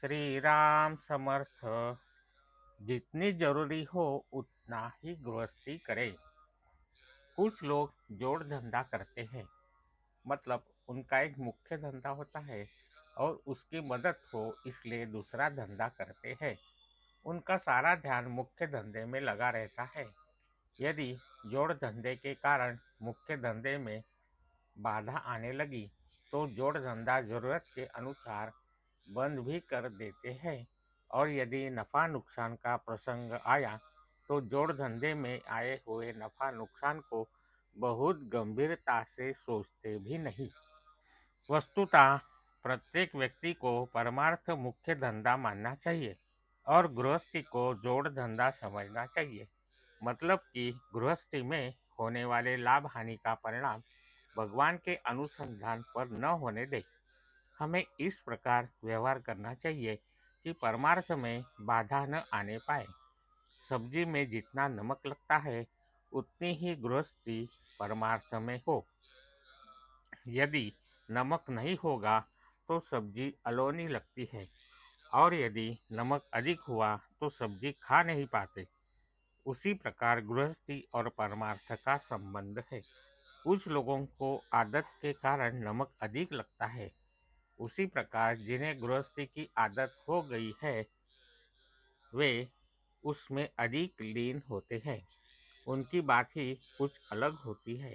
श्री राम समर्थ। जितनी जरूरी हो उतना ही गृहस्थी करे। कुछ लोग जोड़ धंधा करते हैं, मतलब उनका एक मुख्य धंधा होता है और उसकी मदद हो इसलिए दूसरा धंधा करते हैं। उनका सारा ध्यान मुख्य धंधे में लगा रहता है। यदि जोड़ धंधे के कारण मुख्य धंधे में बाधा आने लगी तो जोड़ धंधा जरूरत के अनुसार बंद भी कर देते हैं। और यदि नफा नुकसान का प्रसंग आया तो जोड़ धंधे में आए हुए नफा नुकसान को बहुत गंभीरता से सोचते भी नहीं। वस्तुतः प्रत्येक व्यक्ति को परमार्थ मुख्य धंधा मानना चाहिए और गृहस्थी को जोड़ धंधा समझना चाहिए। मतलब कि गृहस्थी में होने वाले लाभ हानि का परिणाम भगवान के अनुसंधान पर न होने दे। हमें इस प्रकार व्यवहार करना चाहिए कि परमार्थ में बाधा न आने पाए। सब्जी में जितना नमक लगता है उतनी ही गृहस्थी परमार्थ में हो। यदि नमक नहीं होगा तो सब्जी अलोनी लगती है और यदि नमक अधिक हुआ तो सब्जी खा नहीं पाते। उसी प्रकार गृहस्थी और परमार्थ का संबंध है। कुछ लोगों को आदत के कारण नमक अधिक लगता है। उसी प्रकार जिन्हें गृहस्थी की आदत हो गई है वे उसमें अधिक लीन होते हैं। उनकी बात ही कुछ अलग होती है।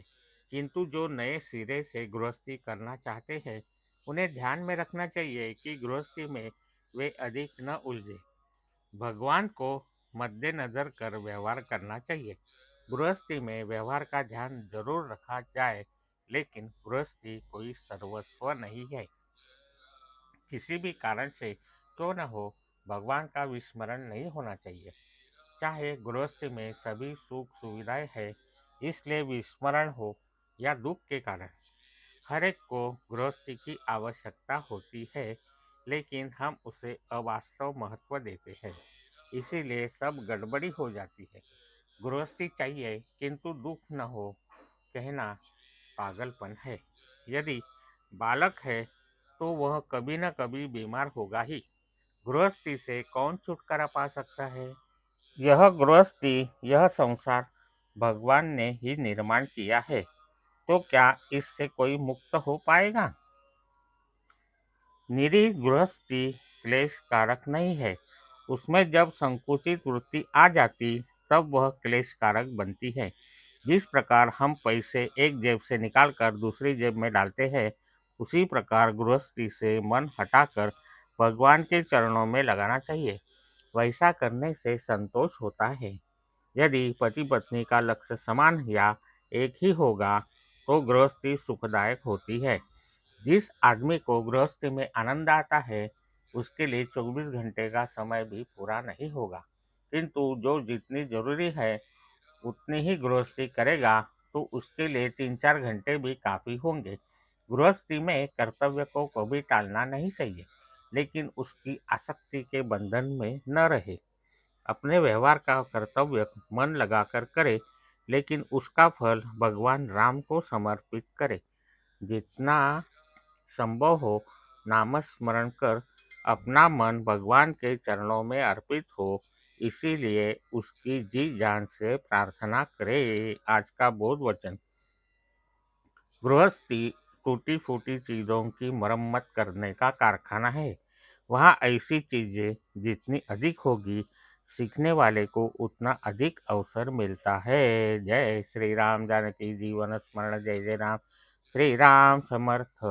किंतु जो नए सिरे से गृहस्थी करना चाहते हैं उन्हें ध्यान में रखना चाहिए कि गृहस्थी में वे अधिक न उलझे। भगवान को मद्देनजर कर व्यवहार करना चाहिए। गृहस्थी में व्यवहार का ध्यान जरूर रखा जाए, लेकिन गृहस्थी कोई सर्वस्व नहीं है। किसी भी कारण से क्यों न हो, भगवान का विस्मरण नहीं होना चाहिए। चाहे गृहस्थी में सभी सुख सुविधाएं है इसलिए विस्मरण हो या दुख के कारण, हर एक को गृहस्थी की आवश्यकता होती है, लेकिन हम उसे अवास्तव महत्व देते हैं। इसीलिए सब गड़बड़ी हो जाती है। गृहस्थी चाहिए किंतु दुख न हो कहना पागलपन है। यदि बालक है तो वह कभी न कभी बीमार होगा ही। गृहस्थी से कौन छुटकारा पा सकता है? यह गृहस्थी, यह संसार भगवान ने ही निर्माण किया है, तो क्या इससे कोई मुक्त हो पाएगा? निरीह गृहस्थी क्लेश कारक नहीं है। उसमें जब संकुचित वृत्ति आ जाती तब वह क्लेश कारक बनती है। जिस प्रकार हम पैसे एक जेब से निकालकर दूसरी जेब में डालते हैं, उसी प्रकार गृहस्थी से मन हटाकर भगवान के चरणों में लगाना चाहिए। वैसा करने से संतोष होता है। यदि पति पत्नी का लक्ष्य समान या एक ही होगा तो गृहस्थी सुखदायक होती है। जिस आदमी को गृहस्थी में आनंद आता है उसके लिए 24 घंटे का समय भी पूरा नहीं होगा। किंतु जो जितनी जरूरी है उतनी ही गृहस्थी करेगा तो उसके लिए 3-4 घंटे भी काफी होंगे। गृहस्थी में कर्तव्य को कभी टालना नहीं चाहिए, लेकिन उसकी आसक्ति के बंधन में न रहे। अपने व्यवहार का कर्तव्य मन लगाकर करे, लेकिन उसका फल भगवान राम को समर्पित करे। जितना संभव हो नामस्मरण कर अपना मन भगवान के चरणों में अर्पित हो, इसीलिए उसकी जी जान से प्रार्थना करे। आज का बोध वचन। गृहस्थी टूटी फूटी चीजों की मरम्मत करने का कारखाना है। वहाँ ऐसी चीजें जितनी अधिक होगी सीखने वाले को उतना अधिक अवसर मिलता है। जय श्री राम। जानकी जीवन स्मरण। जय जय राम। श्री राम समर्थ।